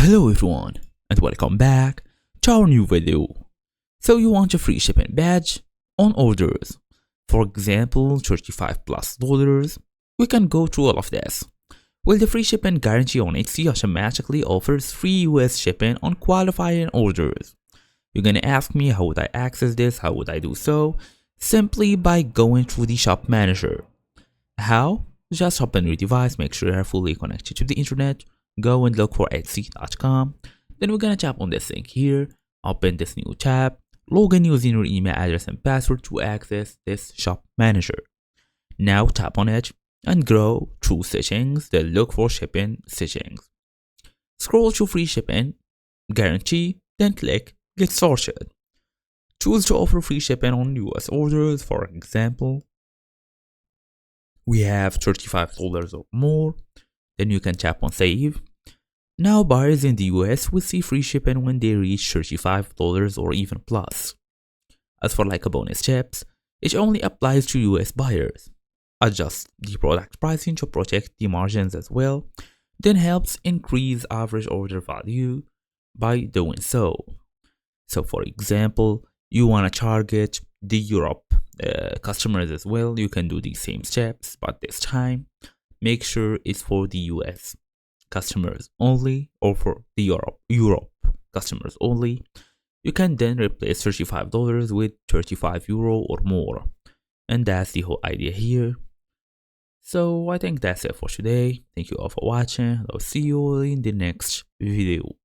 Hello everyone and welcome back to our new video. So you want a free shipping badge on orders, for example $35+. We can go through all of this. Well, the free shipping guarantee on Etsy automatically offers free US shipping on qualifying orders. You're gonna ask me how would I access this, how would I do so? Simply by going through the shop manager. How? Just open your device, make sure you're fully connected to the internet, go and look for Etsy.com. Then we're gonna tap on this link here, open this new tab, log in using your email address and password to access this shop manager. Now tap on it and go through settings, then look for shipping settings. Scroll to free shipping, guarantee, then click get started. Choose to offer free shipping on US orders, for example. We have $35 or more. Then you can tap on save. Now buyers in the US will see free shipping when they reach $35 or even plus. As for like a bonus tips, it only applies to US buyers. Adjust the product pricing to protect the margins as well, then helps increase average order value by doing so. So for example, you want to target the Europe customers as well. You can do the same steps, but this time make sure it's for the US customers only or for the Europe customers only. You can then replace $35 with €35 or more, and that's the whole idea here. So I think that's it for today. Thank you all for watching. I'll see you all in the next video.